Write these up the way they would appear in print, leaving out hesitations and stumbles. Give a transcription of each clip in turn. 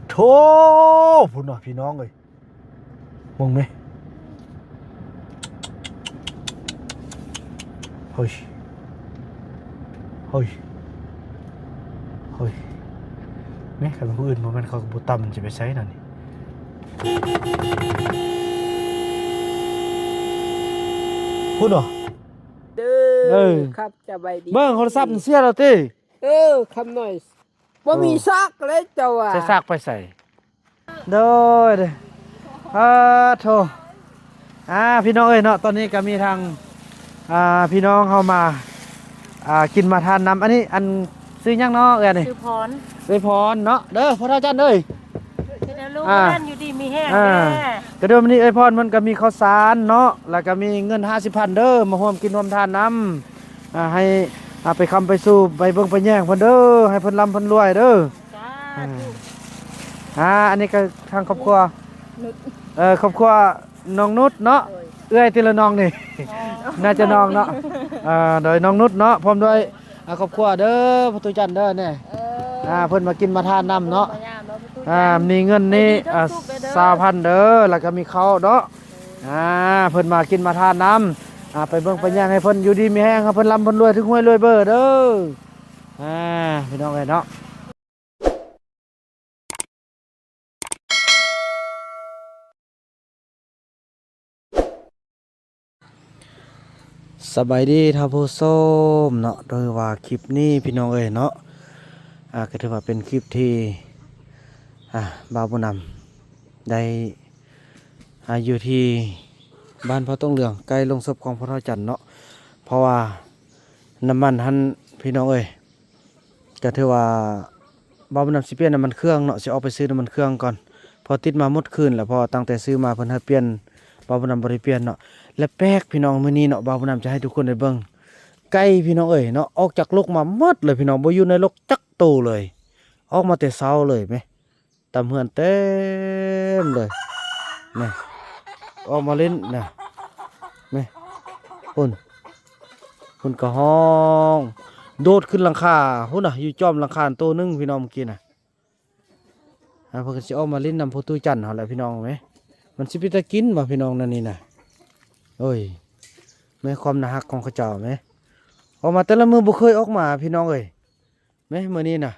โธ่พุ่นน่ะพี่น้องเอ้ยมองไหมเฮ้ยเฮ้ยเฮ้ยเนี่ยใครเป็นผู้อื่นมันเขาบุตรมันจะไปใช้หน่อยนี่พูดเหรอเด้ครับจะไปดีเบิ่งโทรศัพท์เสียแล้วติคำหน่อยบ่มีซักเลยเจ้าอ่ะใส่ซากไปใส่โดยเด้โธ่พี่น้องเอ้ยเนาะตอนนี้ก็มีทางพี่น้องเข้ามากินมาทานน้ำอันนี้อันซื้อยังเนาะเอ้ยนี่ซื้อพรซื้อพรเนาะเด้อพ่อเฒ่าจันเอ้ยเดี๋ยวลูกนั่นอยู่ดีมีแห้งแน่ก็เดิมนี้เอ้ยพรมันก็มีข้าวสารเนาะแล้วก็มีเงิน50,000เด้อมาร่วมกินร่วมทานน้ำให้ไปคำไปสู่ไปเบิ่งไปแย่งเพิ่นเด้อให้เพิ่นร่ำเพิ่นรวยเด้ออันนี้ก็ทางครอบครัวครอบครัวน้องนุชเนาะเอื้อยติละน้องนี่น่าจะน้องเนาะโดยน้องนุชเนาะพร้อมด้วยครอบครัวเด้อพ่อตุจันเด้อเนี่ยเพิ่นมากินมาทานน้ำเนาะมีเงินนี่20,000เด้อแล้วก็มีข้าวเนาะเพิ่นมากินมาทานน้ำไปเบิ่งไปแย่งให้เพิ่นอยู่ดีมีแห้งครับเพิ่นร่ำเพิ่นรวยถึงห้วยรวยเบอร์เด้อพี่น้องเอ้ยเนาะสบายดีท่านผู้ชมเนาะโดยว่าคลิปนี้พี่น้องเอ้ยเนาะก็ถือว่าเป็นคลิปที่บ่าวบุญนำได้อยู่ที่บ้านพ่อต้องเหลืองใกล้ลงศพของพ่อเฒ่าจันเนาะเพราะว่าน้ำมันหันพี่น้องเอ้ยก็ถือว่าบ่าวบุญนำสิเปลี่ยนน้ำมันเครื่องเนาะสิออกไปซื้อน้ำมันเครื่องก่อนพอติดมาหมดคืนแล้วพอตั้งแต่ซื้อมาเพิ่นให้เปลี่ยนบ่าวบุญนำบ่ได้เปลี่ยนเนาะและแป๊กพี่น้องมื้อนี้เนาะบ่าวบุญนำจะให้ทุกคนได้เบิ่งไก่พี่น้องเอ้ยเนาะออกจากลกมาหมดเลยพี่น้องบ่อยู่ในลกจักโตเลยออกมาแต่เช้าเลยแม่ตำเฮือนเต็มเลยนี่ออกมาเล่นนะแม่พุ่นก็ห้องโดดขึ้นหลังคาพุ่นน่ะอยู่จอมหลังคาตัวนึงพี่น้องเมื่อกี้น่ะเพิ่นก็สิออกมาเล่นนำพ่อตุ้ยจันทร์เฮาแหละพี่น้องแม่มันสิไปตะกินบ่พี่น้องนั่นนี่น่ะโอ้ยแม่ความน่ารักของเขาเจ้าแม่ออกมาแต่ละมื้อบ่เคยออกมาพี่น้องเอ้ยแม่มื้อนี้น่ะ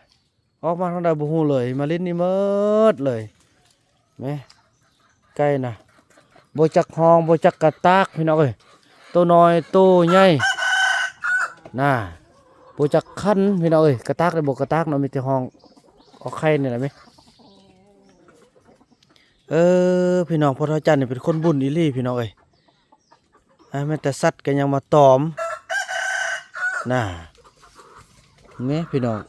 ออกมาทางใดบ่ฮู้เลยมาเล่นนี่หมดเลยแม่ไก่น่ะบ่จักห้องบ่จักกระตากพี่น้องเอ้ยตัวน้อยตัวใหญ่น่ะบ่จักคันพี่น้องเอ้ยกระตากได้บ่กระตากเนาะมีแต่ห้องเอาไข่นี่แหละแม่พี่น้องพ่อเฒ่าจันทร์นี่เป็นคนบุญอีหลีพี่น้องเอ้ยแม้แต่สัตว์ก็ยังมาตอมน่ะแม่พี่น้อง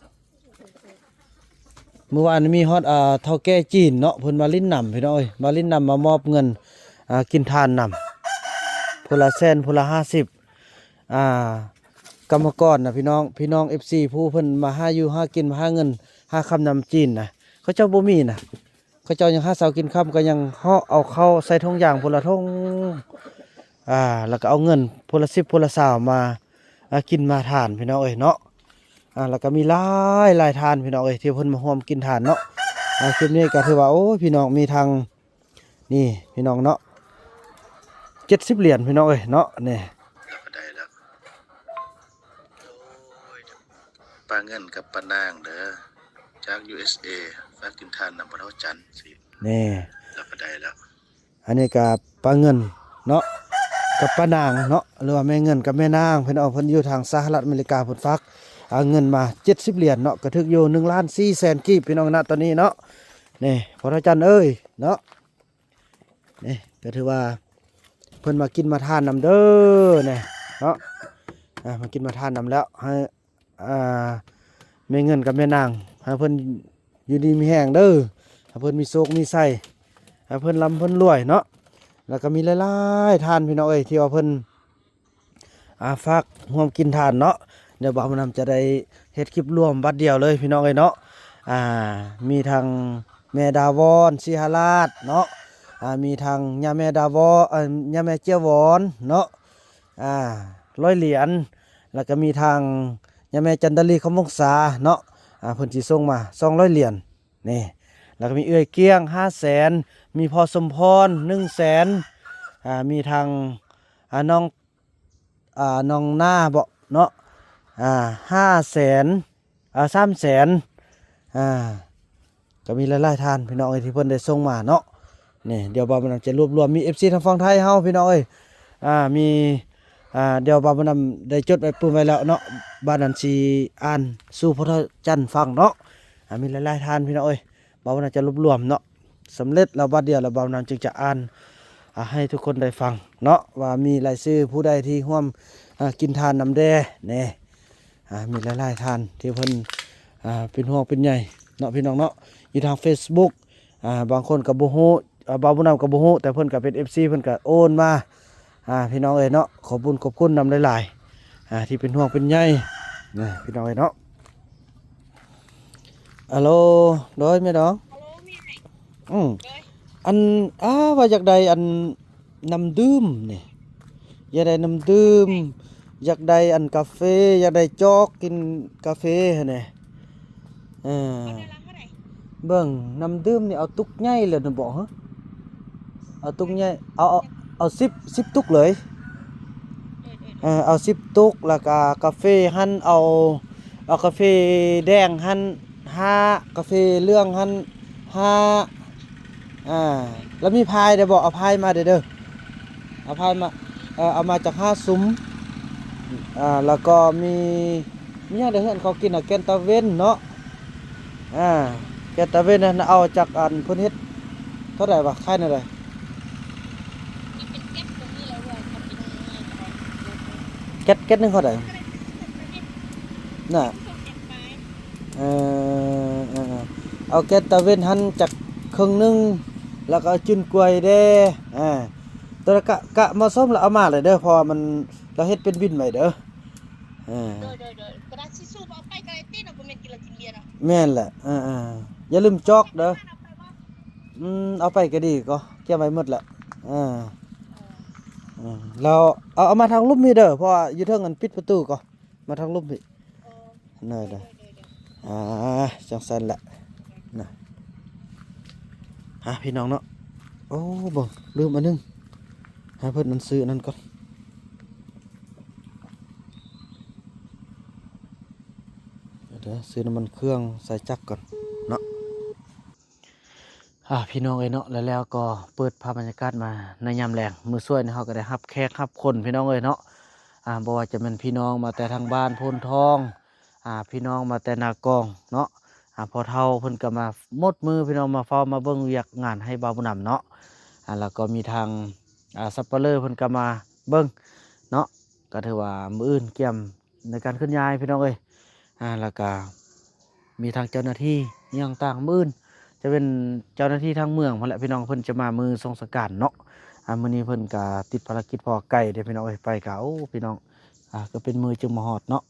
เมื่อวานมีฮอดเฒ่าแก่จีนเนาะเพิ่นมาลิ้นนำพี่น้องเอ้ยมาลิ้นนำมามอบเงินกินทานนำพละ100,000พละ50กรรมกรนะพี่น้อง FC ผู้เพิ่นมาหาอยู่หากินมาหาเงินหาคำนำจีนนะเขาเจ้าบ่มีนะเขาเจ้ายังหาเช้ากินค่ำก็ยังเฮาเอาเข้าใส่ถุงยางพละถุงแล้วก็เอาเงินพละ10พละ20มากินมาทานพี่น้องเอ้ยเนาะแล้วก็มีหลายทานพี่น้องเอ้ยที่เพิ่นมาร่วมกินทานเนาะคลิปนี้ก็ถือว่าโอ้พี่น้องมีทางนี่พี่น้องเนาะ70 เหรียญพี่น้องเอ้ยเนาะนี่ได้แล้วปลาเงินกับปลานางเด้อจาก USA ฝากกินทานนำพ่อเฒ่าจันทร์สินี่แล้วก็ได้แล้วอันนี้ก็ปลาเงินเนาะกับปลานางเนาะหรือว่าแม่เงินกับแม่นางเพิ่นเอาเพิ่นอยู่ทางสหรัฐอเมริกาเพิ่นฝากเงินมา70 เหรียญเนาะก็ถึกอยู่1,400,000กีบพี่น้องณตอนนี้เนาะนี่พ่อเฒ่าจันทร์เอ้ยเนาะนี่ก็ถือว่าเพิ่นมากินมาทานนำเด้อเนี่ยเนาะมากินมาทานนำแล้วให้แม่เงินกับแม่นางให้เพิ่นอยู่ดีมีแห้งเด้อให้เพิ่นมีโชคมีไส้ให้เพิ่นร่ำเพิ่นรวยเนาะแล้วก็มีหลายๆทานพี่น้องเอ้ยที่ว่าเพิ่นฝากร่วมกินทานเนาะเดี๋ยวบ่าวบุญนำจะได้เฮ็ดคลิปรวมบัดเดียวเลยพี่น้องเอ้ยเนาะมีทางแม่ดาวอนสิหราชเนาะมีทางย่าแม่ดาวอย่าแม่เจียวอนเนาะ100 เหรียญแล้วก็มีทางย่าแม่จันดาลีคำวงศาเนาะเพิ่นสิส่งมา200 เหรียญนี่ แล้วก็มีเอื้อยเกี้ยง 500,000มีพอสมพร 100,000มีทางน้องน้องหน้าบ่เนาะ500,000300,000ก็มีหลายๆท่านพี่น้องเอ้ยที่เพิ่นได้ส่งมาเนาะนี่เดี๋ยวบ่าวมันจะรวบรวมมี FC ทางฝั่งไทยเฮาพี่น้องเอ้ยมีเดี๋ยวบ่าวมันได้จดไว้ปุ่มไว้แล้วเนาะบ้านนั้นสิอ่านสู่พระจันทร์ฟังเนาะมีหลายๆท่านพี่น้องเอ้ยบ่าวมันจะรวบรวมเนาะสำเร็จแล้วบัดเดียวแล้วบ่าวนั้นจึงจะอ่านให้ทุกคนได้ฟังเนาะว่ามีรายชื่อผู้ใดที่ร่วมกินทานน้ำแดแน่มีหลายๆท่านที่เพิ่นเป็นห่วงเป็นใยเนาะพี่น้องเนาะอยู่ทาง Facebook บางคนก็บ่ฮู้บ่าวบุญนำก็บ่ฮู้แต่เพิ่นก็เป็น FC เพิ่นก็โอนมาพี่น้องเอ้ยเนาะขอบคุณนำหลายๆที่เป็นห่วงเป็นใยนะพี่น้องเอ้ยเนาะฮัลโหลโดยแม่ดองอันว่าอยากได้อันน้ำดื่มนี่อยากได้น้ำดื่มอยากได้อันกาแฟอยากได้จอกกินกาแฟหั่นแหละเบิ่งน้ำดื่มนี่เอาตุกใหญ่เลยนะบ่ฮะเอาตุกใหญ่เอา10ตุกเลยเอา10ตุกแล้วก็กาแฟหั่นเอากาแฟแดงหั่น5กาแฟเหลืองหั่น5แล้วมีพายได้บ่เอาพายมาเด้อเอาพายมาเอามาจาก5ซุ้มแล้วก็มีหยังได้เฮือนเขากินแกนตาเว้นเนาะแกนตาเว้นนั่นเอาจากอันเพิ่นเฮ็ดเท่าใดวะขายเท่าใดแก๊สนึงเท่าใดน่ะเอาแกนตาเว้นหั่นจากครึ่งนึงแล้วก็เอาจุนกล้วยเด้ตัวละกะมาส้มแล้วเอามาเลยเด้อเพราะมันเราเฮ็ดเป็นวินใหม่เด้อกระดาษทิชชู่เอาไปก็ได้ติเนาะบ่แม่นกินแล้วกินเบียร์เนาะแม่นแหละอย่าลืมจอกเด้อเอาไปก็ดีก็เก็บไว้หมดแหละเราเอามาทางลุ่มนี่เด้อเพราะว่าอยู่เทิงอันปิดประตูก็มาทางลุ่มนี่นั่นเด้อจังซั่นแหละนะพี่น้องเนาะโอ้บ่ลืมอันนึงให้เพิ่นมันซื้อนั่นก่อนเดี๋ยวซื้อน้ำมันเครื่องใส่จักรก่อนเนาะพี่น้องเอ้ยเนาะแล้วก็เปิดภาพบรรยากาศมาในยามแลงมื้อช่วยนี่เฮาก็ได้รับแขกรับคนพี่น้องเอ้ยเนาะบ่ว่าจะเป็นพี่น้องมาแต่ทางบ้านโพนทองพี่น้องมาแต่นากองเนาะพอเฒ่าเพิ่นก็มาหมดมือพี่น้องมาเฝ้ามาเบิ่งเวียกงานให้บ่าวผู้นำเนาะแล้วก็มีทางซัปเปอร์เลอร์เพิ่นก็มาเบิ่งเนาะก็ถือว่ามื้ออื่นเกี่ยมในการเคลื่อนย้ายพี่น้องเอ้ยแล้วก็มีทางเจ้าหน้าที่อย่างต่างมื้ออื่นจะเป็นเจ้าหน้าที่ทางเมืองพุ่นแหละพี่น้องเพิ่นจะมามือทรงสการเนาะมื้อนี้เพิ่นก็ติดภารกิจพอไก่เด้พี่น้องเอ้ยไปก็พี่น้องก็เป็นมือจึงมาฮอดเนาะ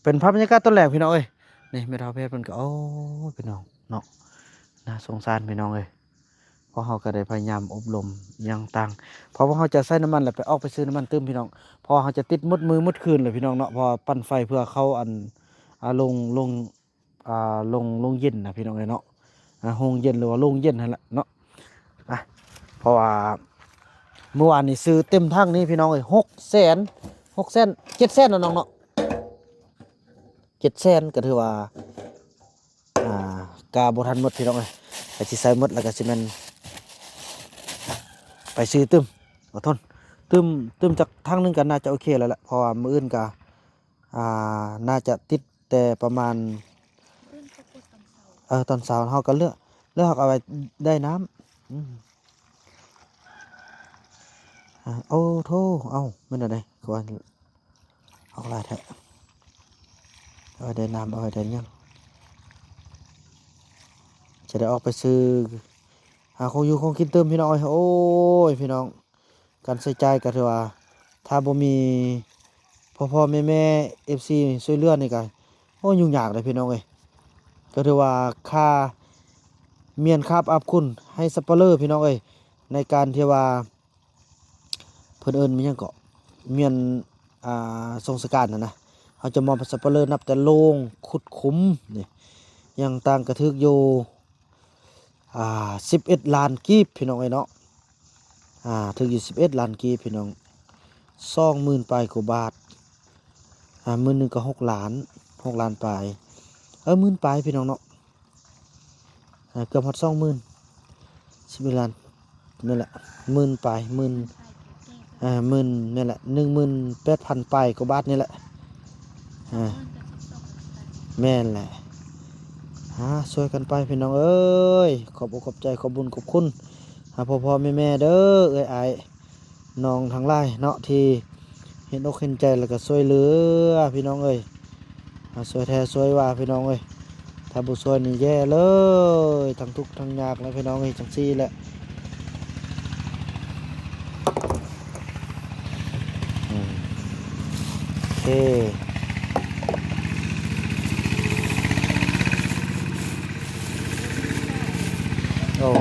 เป็นภาพบรรยากาศต้นแรกพี่น้องเอ้ยนี่แม่เฒ่าเพชรเพิ่นก็พี่น้องเนาะน่าสงสารพี่น้องเอ้ยเพราะเฮาก็ได้พยายามอบรมอย่างต่างเพราะว่าเฮาจะใช้น้ำมันแล้วไปออกไปซื้อน้ำมันเติมพี่น้องพอเฮาจะติดมืดมือมืดคืนเลยพี่น้องเนาะพอปั่นไฟเพื่อเข้าลงเย็นนะพี่น้องเอ้ยเนาะโรงเย็นหรือว่าโรงเย็นนั่นแหละเนาะเพราะว่าเมื่อวานนี้ซื้อเต็มทั้งนี้พี่น้องเอ้ย700,000เนาะน้องเนาะ700,000ก็ถือว่ากาบ่ทันหมดพี่น้องเอ้ยก็สิใส่หมดแล้วก็สิแม่นไปซื้อตึมขอโทษตึมจากทางนึงก็น่าจะโอเคแล้วแหละเพราะว่ามื้ออื่นก็น่าจะติดแต่ประมาณตอนเช้าเฮาก็เลือกเอาไว้ได้น้ำโอ้โธ่มันอะไรก่อนเอาลาแท้เอาไว้ได้น้ำเอาไว้ได้ยังจะได้ออกไปซื้อคงอยู่คงกินเติมพี่น้องโอ้ยพี่น้องการใส่ใจก็ถือว่าถ้าบ่มีพ่อแม่FC ช่วยเหลือนี่ก็ยุ่งยากเลยพี่น้องเอ้ยก็ถือว่าค่าเมียนคาบอับคุณให้ซัปเปอร์เลอร์พี่น้องเอ้ยในการที่ว่าเพิ่นเอิ้นมีหยังก็เมียนทรงสการนะเฮาจะมองซัปเปอร์เลอร์นับแต่โลงขุดขุมนี่ยังต่างกระทึกอยู่ 11ล้านกีบพี่น้องเอ้ยเนาะถึงอยู่11ล้านกีบพี่น้อง20,000ปลายกว่าบาทมื้อหนึงก็6ล้าน6ล้านปลายหมื่นปลายพี่น้องเนาะเกือบฮอด20,000 11ล้านนั่นแหละหมื่นปลายหมื่นหมื่นนี่แหละ 18,000 ปลายกว่าบาทนี่แหละแม่นแหละช่วยกันไปพี่น้องเอ้ยขอบอกขอบใจขอบบุญขอบคุณพ่อแม่เด้อเอ้ยอ้ายน้องทั้งหลายเนาะที่เห็นอกเห็นใจแล้วก็ช่วยเหลือพี่น้องเอ้ยช่วยแท้ช่วยว่าพี่น้องเอ้ยถ้าบ่ช่วยนี่แย่เลยทั้งทุกข์ทั้งยากแล้วพี่น้องเอ้ยจังซี่แหละโอเคโอ้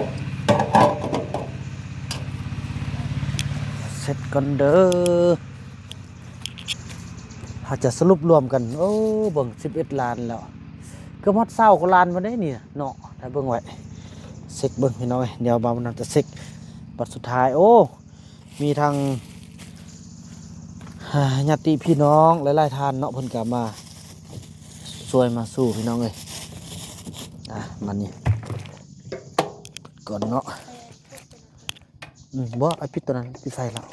เสร็จก่อนเด้อถ้าจะสรุปรวมกันโอ้เบิ่ง11ล้านแล้วเกือบฮอด20กว่าล้านบ่ได้นี่เนาะถ้าเบิ่งไว้เช็คเบิ่งพี่น้องเอ้ยเดี๋ยวบ่าวมันจะเช็คบัดสุดท้ายโอ้มีทางญาติพี่น้องหลายๆท่านเนาะเพิ่นก็มาช่วยมาสู้พี่น้องเอ้ยมันนี่ก่อนเนาะบ่ไอ้ปิดตัวนั้นปิดไฟแล้ว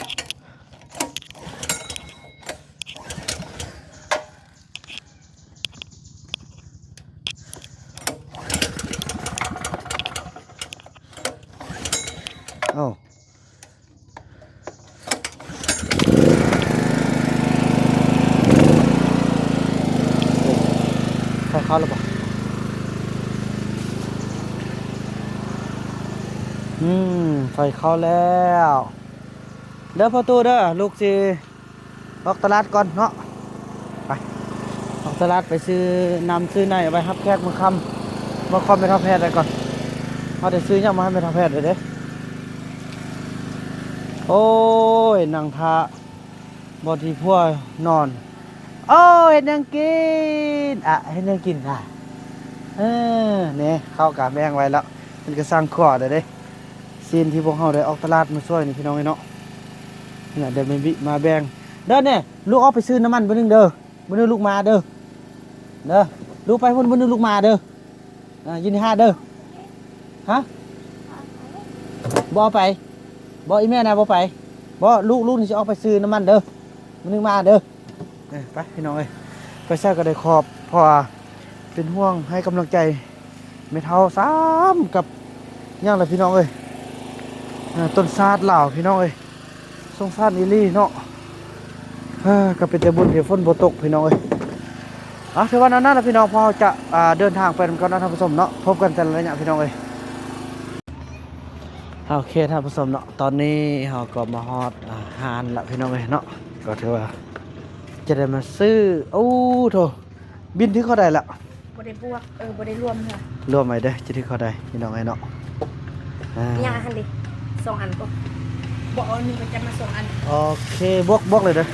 เอ้าไฟเข้าแล้วป่ะไฟเข้าแล้วเด้อพ่อตู้เด้อลูกสิออกตลาดก่อนเนาะไปออกตลาดไปซื้อนำซื้อในไปรับแขกมาคอมไปทำแพทย์ได้ก่อนเขาจะซื้อยังมาให้ไปทำแพทย์เลยเด้โอ้ยนางทาบอที่พัวนอนโอ้ยเห็นยังกินเห็นยังกินเนี่ยเข้ากับแบงไว้แล้วมันก็สร้างขอดเด้ซีนที่พวกเขาได้ออกตลาดมาช่วยนี่พี่น้องเนาะเนี่ยเดี๋ยวมาแบงเด้อเนี่ยลูกออกไปซื้อน้ำมันบนนึงเด้อบนนึงลูกมาเด้อลูกไปบนนึงลูกมาเด้อยินดี5เด้อฮะบ่ไปบ่อีแม่นะบ่ไปบ่ลูกนี่จะออกไปซื้อน้ำมันเด้อบนนึงมาเด้อไปพี่น้องเอ้ยไปแซ่ก็ได้ขอบพอเป็นห่วงให้กำลังใจไม่เท่าซ้ำกับย่างเลยพี่น้องเอ้ยต้นซาดเหล่าพี่น้องเอ้ยสงสารอีลี่เนาะก็เป็นแต่บุญที่ฝนบ่ตกพี่น้องเอ้ยถือว่านั้นนะพี่น้องพอจะเดินทางไปกันนะท่านผู้ชมเนาะพบกันแต่ละระยะพี่น้องเอ้ยโอเคท่านผู้ชมเนาะตอนนี้เราก็มาฮอดหานละพี่น้องเอ้ยเนาะก็ถือว่าจะได้มาซื้อโอ้โถบินที่เขาได้ละบ่ได้บวกบ่ได้รวมค่ะรวมไปเด้อจะที่เขาได้พี่น้องเอ้ยเนาะยาหั่นดิ2อันก็บ่เอา1ก็จะมา2อันโอเคบวกเลยเด้อ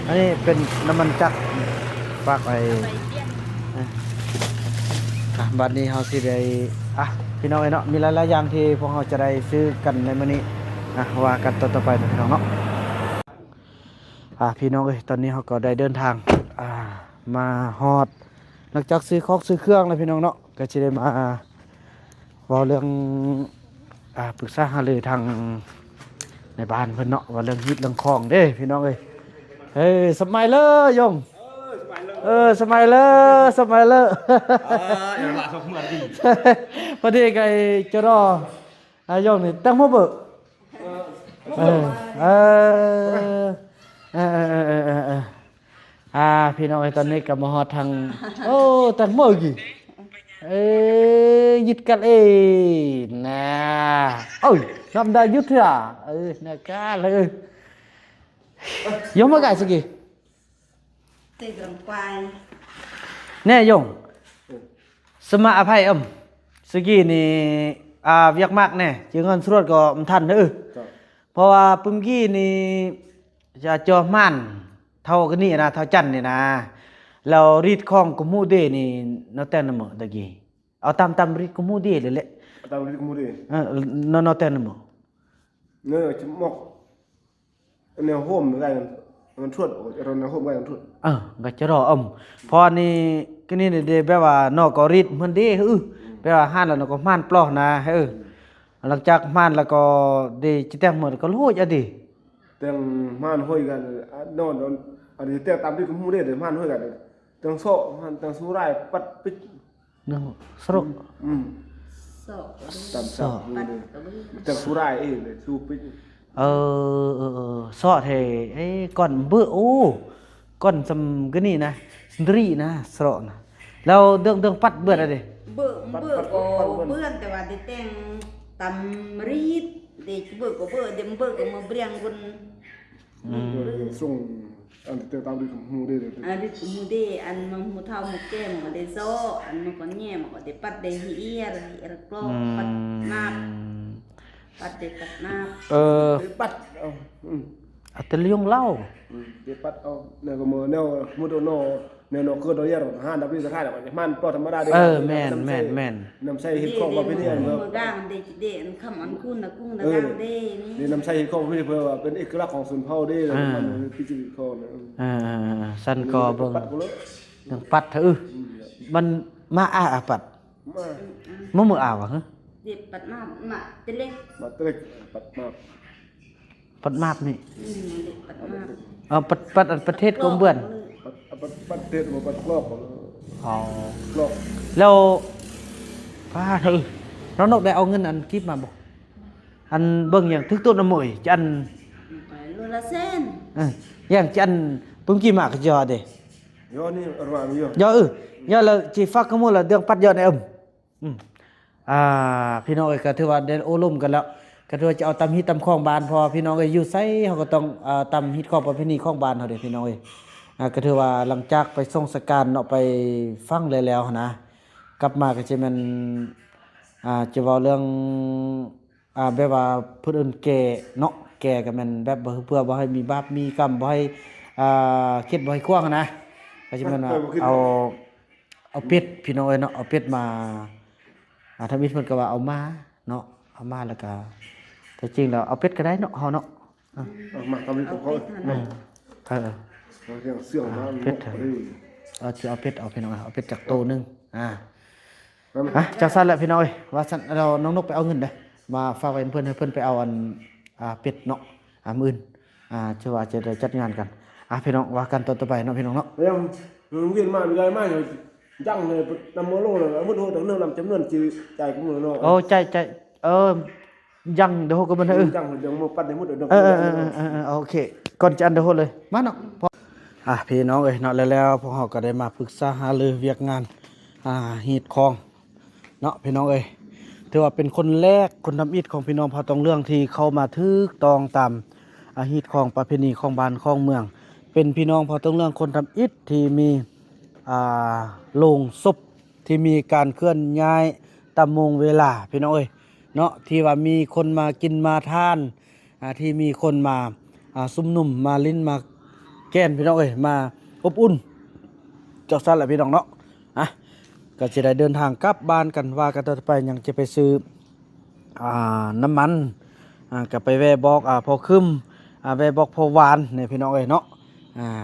อันนี้เป็นน้ำมันจักรฝากไว้บัดนี้เฮาสิได้พี่น้องเอ้ยเนาะมีหลายๆอย่างที่พวกเราจะได้ซื้อกันในมื้อนี้ว่ากันต่อไปนะพี่น้องเนาะพี่น้องเอ้ยตอนนี้เราก็ได้เดินทางมาฮอดหลังจากซื้อของซื้อเครื่องแล้วพี่น้องเนาะก็สิได้มาเว้าเรื่องปรึกษาหารือทางในบ้านเพิ่นเนาะว่าเรื่องฮิตเรื่องของเด้พี่น้องเอ้ยสมัยเลยยงสมัยเลยอย่างละสมเหมือนดีพอดีไก่จะรอยงนี่ตั้งมาเบิกพี่น้องไอ้ตอนนี้กับมาฮอดทางตั้งมากี่ยึดกันนะทำได้ยึดเถอะนะกาเลยยงมาไก่สักกี่ตีกลางควายแน่ยงสมาอภัยสกี้นี่เวียกมากแน่เงินสรวดก็มันทันเพราะว่าปุ่มกี้นี่จะจอมันเท่ากันนี่นะเท่าจันนี่นะเรารีดคล้องกุมูเดนี่นแต่นเหมือนตะกี้เอาตามรีดกุมูเดเลยแหละ tao đi mua đi nó tên mà nơi chấm mọc nèo hôm cáiมันทวดเราแนวhôm cáiมันทวด ก็จะรอพอนี่ก็นี่เดแบบว่านอกก็รีดมันเด้แปลว่าห้านแล้วนก็ม่านปล้อนะหลังจากม่านแล้วก็ได้จิแตงหมดก็โลจะดิ tiếng man hôiกันนอนอันนี้tiếngตามที่กูมูได้เดี๋ยวมันห้อยกันtiếngโซ่มันtiếngสู้ได้ปัดปิด นึงสรุป สอบ ตามสอบtiếngสู้ได้เลยสู้ปิด ซอเทก่อนเบื่อโอ้ก่อนสำก็นี่นะสตรีนะสระนะแล้วเรื่องปัดเบื่ออะไรดิ เบื่อก็เบื่อแต่ว่าได้แต่งตำรีดเด็กเบื่อก็เบื่อเดี๋ยวเบื่อก็มาเบียงคน ส่งอันtiếng tao điกูมูได้เลย อันนี้มูเดอันมันมูเท่ามูแก่มันก็ได้โซอันมันก็แง่มันก็ได้ปัดได้เฮียร์กลอกปัดนาบปัดได้ปัดนาบ ปัดอัตเลี้ยงเล่า để bắt nè có mờ neo mua đồ neo cơ đó giờ han đập đi ra khai là man to thầm đa đi แม่น nằm say hít không vào bên này มือกลางเด็กคำอันคุณนะกุ้งนะกลางเด้นี่ để nằm say hít không bên này vừaเป็นเอกลักษณ์ของสุนเผ่าได้เลยมันพิจิตรคอเนี่ย สันก็เบิ่ง ปัดกูเลย เรื่องปัดมันมาปัดมืออ่าวะฮะ เด็กปัดนาบมาเตเล็ก ปัดเล็กปัดมาก ปัดมาบนี่ เด็กปัดนาบ ปัดอันประเทศกงเบื่อน ปัดเด็ดมาปัดกรอบ อ๋อก รอบ แล้วป้าน้องนกได้เอาเงินอันคลิปมาบ่อันเบิ่งอย่างทึกต้นน้ำมวยจัน โลละเส้น อย่างจันปุ่มกี่หมากก็ยอเด้ ย้อนนี่อร่อยมั้ย ยอยอแล้วจีฟักขโมยละเรื่องปัดยอในพี่น้องก็ถือว่าได้โอ้ล่มกันแล้วก็ถือว่าจะเอาตำฮิตตำคลองบานพอพี่น้องอยู่ไสเฮาก็ต้องตำฮิตครอบประเพณีคลองบานเฮาเด้พี่น้องก็ถือว่าหลังจากไปส่งสการเนาะไปฟังแล้วนะกลับมาก็สิแม่นจะเว้าเรื่องแบบว่าผู้อื่นแก่เนาะแก่ก็แม่นแบบเพื่อบ่ให้มีบาปมีกรรมบ่ให้คิดบ่ให้ควงนะก็สิแม่นเอาเป็ดพี่น้องเนาะเอาเป็ดมาถ้ามีเพิ่นก็ว่าเอามาเนาะเอามาแล้วก็แต่จริงแล้วเอาเป็ดก็ได้เนาะเฮาเนาะ มาทำให้พวกเขาเรื่องเสื่อมมา เป็ดจะเอาเป็ดเอาพี่น้องเอาเป็ดจากโตนึงจากสั้นแหละพี่น้องว่าสั้นเราน้องนกไปเอาเงินเด้มาฝากไว้เพื่อนให้เพื่อนไปเอาอันเป็ดเนาะมื้อจะว่าจะได้จัดงานกันพี่น้องว่ากันต่อไปเนาะพี่น้องเนาะ em viên mà người mai rồi răng này nằm mơ lô là mất hô tao nương làm chấm nương chứ chạy cũng được nó โอ้ใจยังเดี๋ยวก็มัน răng rồi đừng một bắt đến một được โอเคก่อนจะอันเดี๋ยวเลยมาเนาะพี่น้องเนาะแล้วพวกเราก็ได้มาปรึกษาหารือเวียกงานฮีดคองเนาะพี่น้องถือว่าเป็นคนแรกคนทำอิฐของพี่น้องเผ่าตองเรื่องที่เข้ามาทึกตองตามฮีดคองประเพณีของบ้านของเมืองเป็นพี่น้องเผ่าตองเรื่องคนทำอิฐที่มีโลงศพที่มีการเคลื่อนย้ายตามโมงเวลาพี่น้องเนาะที่ว่ามีคนมากินมาทานที่มีคนมาซุ่มนุ่มมาลิ้นมาแก้นพี่น้องมาอบอุ่นเจ้าสั้นแหละพี่น้องเนาะก็จะได้เดินทางกลับบ้านกันว่ากันต่อไปยังจะไปซื้อน้ำมันก็ไปแวะบอกพอคึมแวะบอกพอหวานเนี่ยพี่น้องเนาะ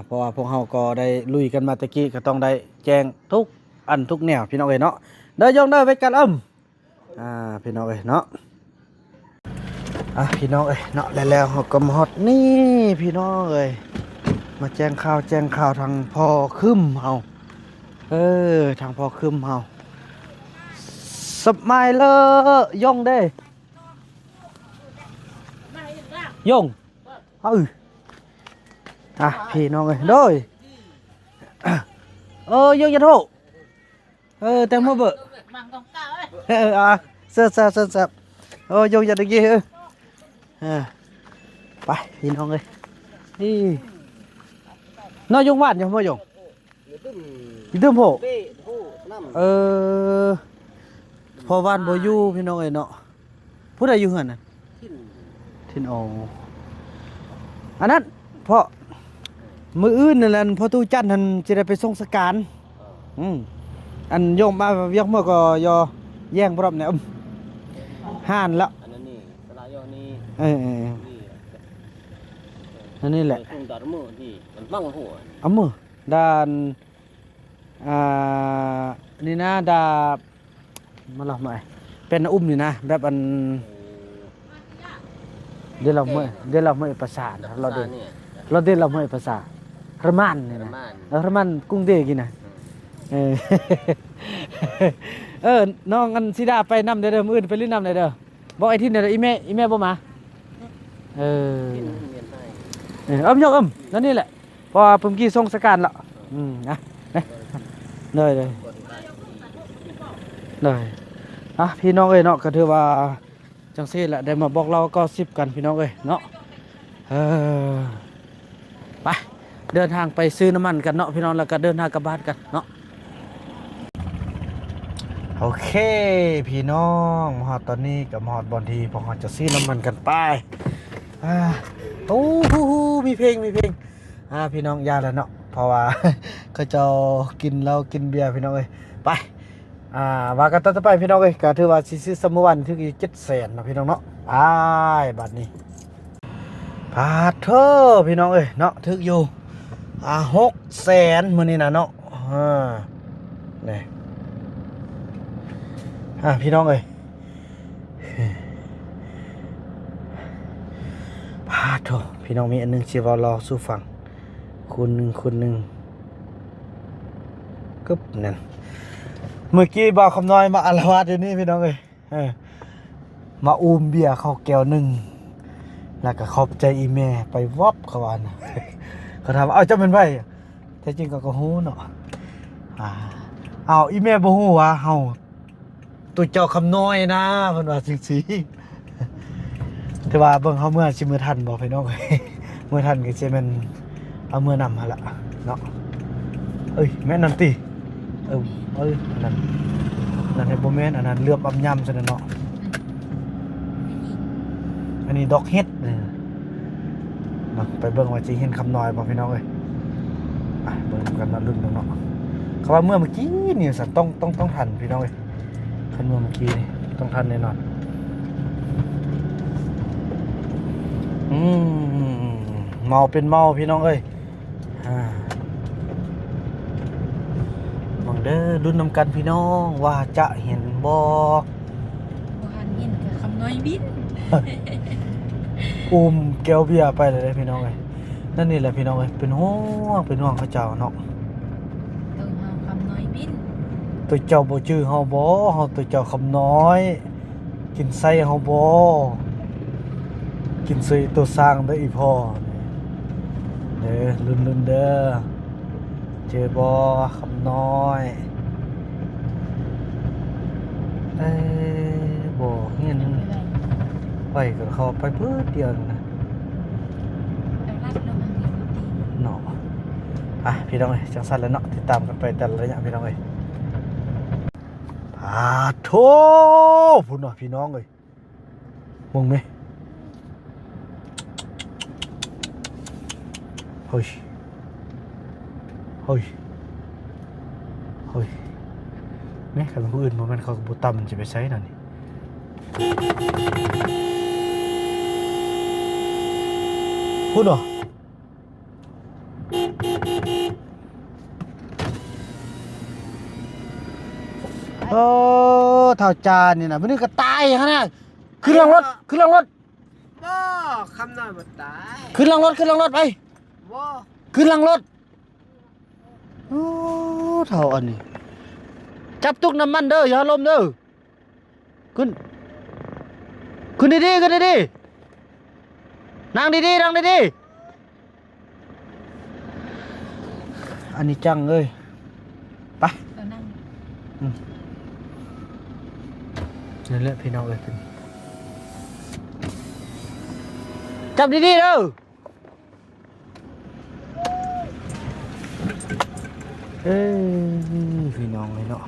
เพราะว่าพวกเราก็ได้ลุยกันมาตะกี้ก็ต้องได้แจ้งทุกอันทุกแนวพี่น้องเนาะเด้อยองเด้อไว้กันพี่น้องเนาะพี่น้องเนาะแล้วเราก็มาฮอดนี่พี่น้องมาแจ้งข่าวทางพอคึมเฮาทางพอคึมเฮาสมัยเลยยงเด้ยงพี่น้องโดยยงยันโหแตงโมเบอร์เสิร์ฟยงยันตะกี้ไปพี่น้องนี่น้อยยงหวานยังไม่ยงดื้มโหพอวานบ่อยู่พี่น้องเนาะผู้ใดอยู่เฮือนน่ะทินอันนั้นเพราะมื้ออื่นนั่นแหละพอตู้จันทร์นั่นสิได้ไปส่งสการอันโยมมาเวียกเมื่อก็ยอแย่งพร้อมเนี่ย ห่านแล้ว อันนั้นนี่สลายย่อนี่ เออ นี่ นั่นนี่แหละ คงตัดมือที่มันบังหัว เอามือด้านนี่นะดาบมาหลอกหน่อยเป็นอุ้มนี่นะแบบอันเดี๋ยวเราไม่ภาษาทเราเดี๋ยวเราไม่ภาษาระมันนี่นะระมันกุ้งเตกินนะเออ เออน้องอันสิดาไปนำเด้อมื้ออื่นไปลิ้นนำเด้อบอกไอ้ที่เนี่ยอีแม่บ่มาเออยกนั่นนี่แหละพอเพิ่มกี้ส่งสการละนะเลยพี่น้องเอ้ยเนาะก็ถือว่าจังซี่แหละได้มาบอกเราก็10กันพี่น้องเอ้ยเนาะไปเดินทางไปซื้อน้ำมันกันเนาะพี่น้องแล้วก็เดินทางกลับบ้านกันเนาะโอเคพี่น้องมาฮอดตอนนี้กับมาฮอดบอนทีพอเราจะซื้อน้ำมันกันไปโอ้โหมีเพลงพี่น้องยาแล้วเนาะเพราะว่า เขาเจ้ากินเหล้ากินเบียร์พี่น้องเอ้ยไปว่ากันต่อไปพี่น้องเอ้ยก็ถือว่าสิซื้อสมวันถึง700,000นะพี่น้องเนาะบัดนี้พาเธอพี่น้องเอ้ยเนาะถึกอยู่600,000มื้อนี้นะเนาะนี่พี่น้องเอ้ยพาเธอพี่น้องมีอันนึงสิเว้ารอสู่ฟังคุณหนึ่งกึบนั่นเมื่อกี้บ่าวคำน้อยมาอาละวาดอยู่นี่พี่น้องเอ้ยมาอูมเบียร์เข้าแก้วหนึ่งแล้วก็ขอบใจอีแม่ไปวับเขาว่านะเขาถามว่าจะเป็นไผแต่จริงก็ฮู้เนาะอีแม่บ่ฮู้ว่าเฮาตัวเจ้าคำน้อยนะเพิ่นว่าจังซี่แต่ว่าเบิ่งเฮาเมื่อสิมื้อทันบ่พี่น้องเอ้ยเมื่อทันก็สิแม่นเอาเมื่อนำหั่นล่ะเนาะแม่นนั่นตินั่นให้บ่แม่นอันนั้นเลือบอำยำซั่นน่ะเนาะอันนี้ดอกเฮ็ดนี่เนาะไปเบิ่งว่าสิเห็นคำน้อยบ่พี่น้องเอ้ยเบิ่งกันมาลุ้นเนาะเขาว่าเมื่อกี้นี่สัตว์ต้องทันพี่น้องเอ้ยคันเมื่อกี้นี่ต้องทันแน่นอนเมาเป็นเมาพี่น้องเอ้ยมองเด้อรุ่นนำกันพี่น้องว่าจะเห็นบ่เห็นกับคำน้อยบิน อุ้มแก้วเบียร์ไปเลยพี่น้องเอ้ยนั่นนี่แหละพี่น้องเอ้ยเป็นห่วงเขาเจ้าเนาะต้องหาคำน้อยบิน ตัวเจ้าบ่ชื่อเฮาบ่เฮาตัวเจ้าคำน้อยกินไส้เฮาบ่กินไส้ตัวสร้างเด้ออีพ่อเด้อรุ่นเด้อเจอบ่คำน้อยบ่เห็นไปกับเขาไปเพื่อเดียวนะเนาะพี่น้องเอ้ยจังซั่นแล้วเนาะติดตามกันไปแต่ละระยะพี่น้องเอ้ยโธ่พุ่นเนาะพี่น้องเอ้ยมองมั้ยเฮ้ยแม่คันผู้อื่นบ่แม่นเขาก็บ่ต่ำสิไปใช้นั่นนี่พูดเหรอเท่าจานนี่นะมันนี่ก็ตายขนาดขึ้นรางรถบ่คำน้อยบ่ตาย ขึ้นรางรถไปบ่ขึ้นรางรถเท่าอันนี้จับตุกน้ำมันเด้ออย่าลมเด้อขึ้นดีๆนั่งดีๆอันนี้จังเอ้ยไปนั่นแหละพี่น้องเอ้ยจับดีๆเด้อพี่น้องเลยเนาะ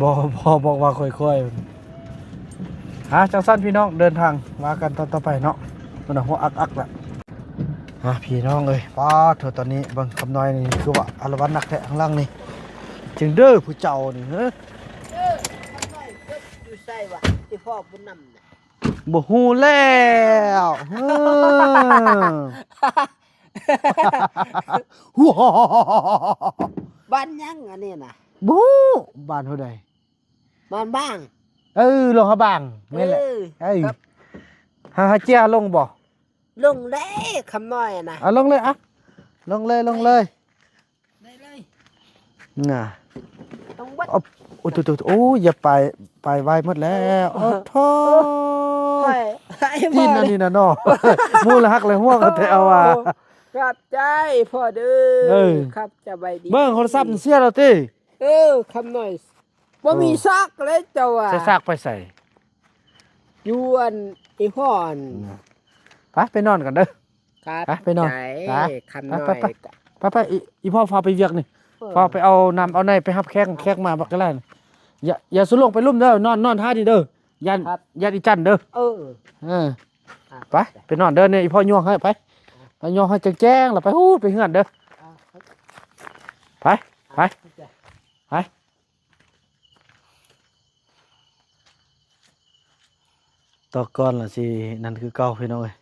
บอกว่าค่อยๆจังสั้นพี่น้องเดินทางมากันต่อไปเนาะมันหัวอักละพี่น้องเลยป้าเถอะตอนนี้บางคำน้อยนี่คือว่าอารวาสนักแท้ข้างล่างนี่จึงเด้อผู้เจ้านี่ ใส่วะที่พ่อบุญนำน่ะ บ่ฮู้แล้วเฮ้อหัว บ้านยังอันนี้น่ะ บูบ้านเท่าใด บ้านบ้าง ลงหาบางแม่นแหละเอ้ย ครับ หาเจียลงบ่ ลงได้คำน้อยน่ะ ลงเลยลงเลยได้เลย น่ะ ต้องวัด โอ้ตุ๊โอ้อย่าไปไวหมดแล้วโอ้โธ่ ให้ ที่นั่นนี่น่ะเนาะ มูละฮักเลยหัวก็แต่เอาว่า ครับใจพ่อเด้ เอ อ อ ครับจะไปดี เบิ่งโทรศัพท์เสียแล้วติ คำน้อยบ่มีซักเลยเจ้าอ่ะ ใส่ซากไปใส่ อยู่อันอีพ่ออัน ไปนอนกันเด้อ ครับ ไปนอน ใจ ไป คำน้อย ไปอีพ่อพาไปเวียกนี่พาไปเอาน้ำเอาในไปรับแขกมาบักกะแลนอย่าสุลงไปลุ่มเด้อนอนท่าดีเด้อยันอีจันเด้อ เออ ไปนอนเด้อเนี่ยอีพ่อย่วงให้ไปย่วงให้แจ้งแล้วไปฮู้ไปเฮือนเด้อไปต่อก่อนล่ะสินั่นคือเก่าพี่น้องเอ้ย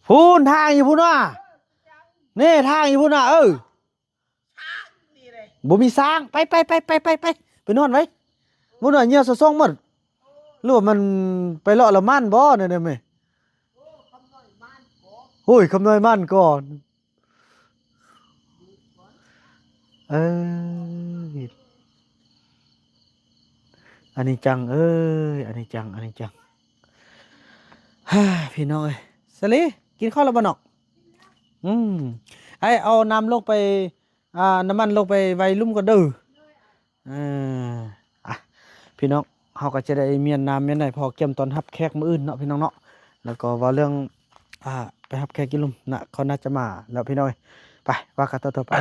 พูนทางอยู่พูนว่ะนี่ทางอยู่พูนว่ะบ่มีสร้างไปไปนอนไว้บ่นอนเหี่ยวซะซ่องหมดหรือว่ามันไปเลาะละมันบ่นั่นน่ะแม่โอ้ยคำนวณมันก่อนอันนี้จังอันนี้จังฮ่าพี่น้องเอ้ยสลีกินข้าวแล้วบ่นอกเอาน้ำลงไปน้ำมันลงไปไว้ลุ่มก่อนเด้อพี่น้องเฮาก็จะได้เมียนน้ำเมียนได้พอเก็มตอนรับแขกมื้ออื่นเนาะพี่น้องเนาะแล้วก็ว่าเรื่องไปรับแขกกินลุ่มน่ะเขาน่าจะมาแล้วพี่น้องไปว่ากันต่อไป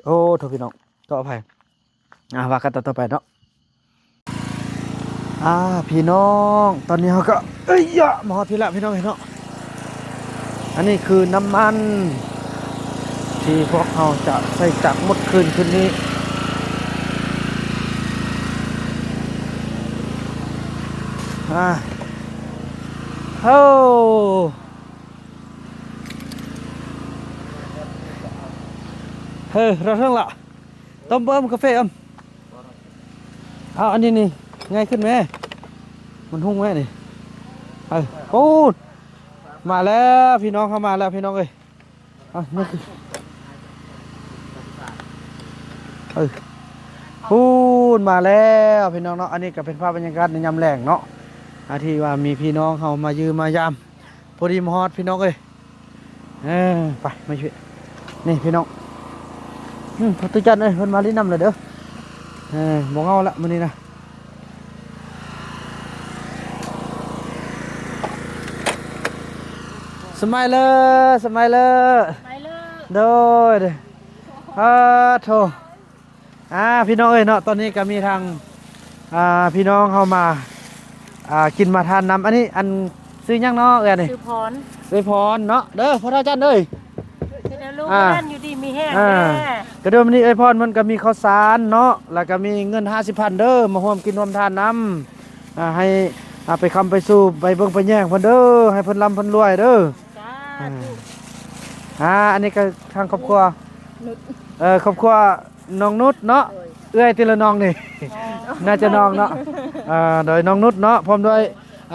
โอ้โทษพี่น้องต่อไปว่ากันต่อไปเนาะพี่น้องตอนนี้เฮาก็มาฮอดพี่ละพี่น้องเนาะอันนี้คือน้ำมันที่พวกเราจะใส่จากหมดคืนนี้เราทั้งละต้มเบิ้มกาแฟอันนี้นี่ง่ายขึ้นไหมมันหุ่งไหมนี่ปูนมาแล้วพี่น้องเข้ามาแล้วพี่น้องเอ้ยนี่คือปูนมาแล้วพี่น้องเนาะอันนี้ก็เป็นภาพบรรยากาศในยามแรงเนาะที่ว่ามีพี่น้องเขามายืมมายามพอดีมาฮอดพี่น้องเอ้ยไปมาช่วยนี่พี่น้องพอตุจันเอ้ยเพิ่นมาลิ้นน้ำเลยเด้อบ่เงาละมื้อนี้นะสมัยเลยโดยโทพี่น้องเอ้ยเนาะตอนนี้ก็มีทางพี่น้องเข้ามากินมาทานน้ำอันนี้อันซื้อยังเนาะเอ้ยนี่ซื้อพรเนาะเด้อพ่อเฒ่าจันเอ้ยลูกนั่นอยู่ดีมีแห้งแน่ กระเดิมนี้เอ้ยพรมันก็มีข้าวสารเนาะแล้วก็มีเงิน50,000เด้อมาร่วมกินร่วมทานน้ำให้ไปคำไปสู่ไปเบิ่งไปแย่งเพิ่นเด้อให้เพิ่นร่ำเพิ่นรวยเด้ออันนี้ก็ทางครอบครัวครอบครัวน้องนุชเนาะเอ้ยทีละน้องนี่น่าจะน้องเนาะโดยน้องนุชเนาะพร้อมด้วย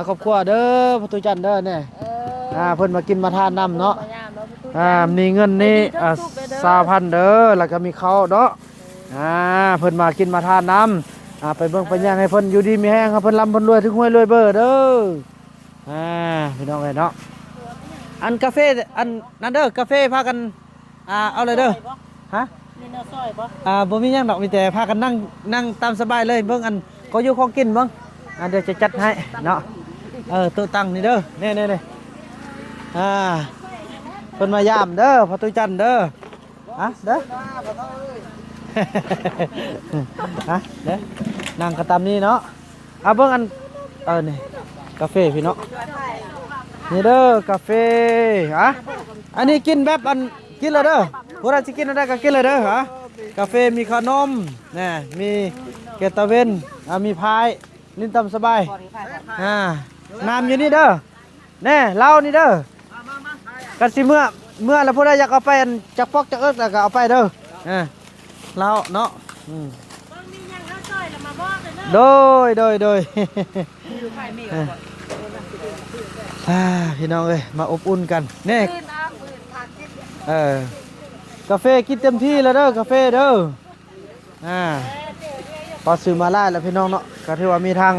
ครอบครัวเด้อประตูจันเด้อเนี่ยเพิ่นมากินมาทานน้ำเนาะมีเงินนี่20,000เด้อแล้วก็มีข้าวเนาะเพิ่นมากินมาทานน้ำไปเบิ่งไปย่างให้เพิ่นอยู่ดีมีแห้งครับเพิ่นร่ำเพิ่นรวยถึงห้วยรวยเบอร์เด้อพี่น้องเอ้ยเนาะอันกาแฟอันนั่นเด้อกาแฟพากันเอาเลยเด้อฮะมีเนื้อซอยบ่บ่มีหยังดอกมีแต่พากันนั่งตามสบายเลยเบิ่งอันก็อยู่ของกินเบิ่งเดี๋ยวจะจัดให้เนาะตู้ตั้งนี่เด้อนี่เพิ่นมายามเด้อพอตุจันเด้อเด้อเด้อนั่งกันตามนี้เนาะเบิ่งอันนี่กาแฟพี่เนาะนี่เด้อกาแฟอันนี้กินแบบอันกินเลยเด้อพวกเราสิกินอะไรก็กินเลยเด้อกาแฟมีขนมมี เกตตะเวนมีพายลิ้นตำสบายน้ำอยู่นี่เด้อแน่เหล้านี่เด้อกันสิเมื่อแล้วผู้ใดอยากเอาไปอันจักปอกจักเอิกแล้วก็เอาไปเด้อเหล้าเนาะโดย พี่น้องเอ้ยมาอบอุ่นกันเน่กาแฟกินเต็มที่แล้วเด้อกาแฟเด้อพอซื้อมาไล่แล้วพี่น้องเนาะก็ถือว่ามีทาง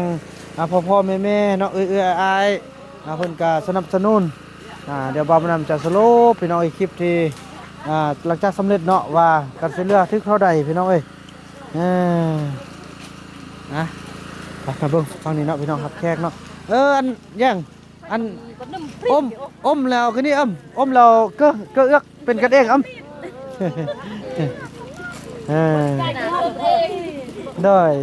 พ่อแม่เนาะอายเพิ่นก็สนับสนุนเดี๋ยวบ่าวมานำจะสรุปพี่น้องอีกคลิปที่หลังจากสำเร็จเนาะว่าการสิเรือทึกเท่าใดพี่น้องเอ้ยไปเบิ่งฟังนี่เนาะพี่น้องครับแขกเนาะอันแย่งอันอมแล้วคือนี่อมแล้วก็เอื้อกเป็นกันเองโดย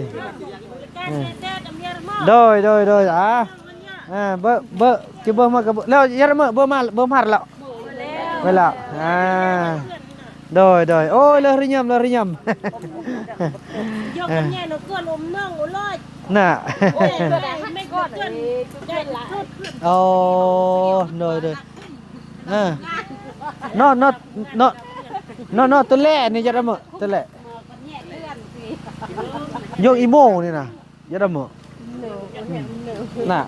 เบอร์จะเบอร์มากับแล้วยัดเบอร์มาแล้วไปแล้วโดยโอ้ยเลยริยำยกกันแย่เนาะเกินอมน้องโอ้ลอย น่ะ โอ้ยไม่ก่อนได้ละ โอ้โดยนอตัวแรกนี่ยัดมือตัวแรกโยกอีโมนี่นะยัดมือน่ะ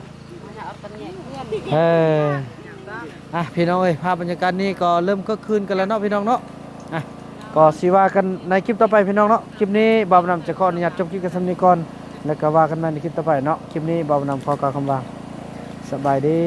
พี่น้องเอ้ยภาพบรรยากาศนี้ก็เริ่มก็คืนกันแล้วเนาะพี่น้องเนาะก็สิว่ากันในคลิปต่อไปพี่น้องเนาะคลิปนี้บ่าวนำจะขออนุญาตจบคลิปกันสักนิดก่อนแล้วก็ว่ากันใหม่ในคลิปต่อไปเนาะคลิปนี้บ่าวนำขอกล่าวคำว่าสบายดี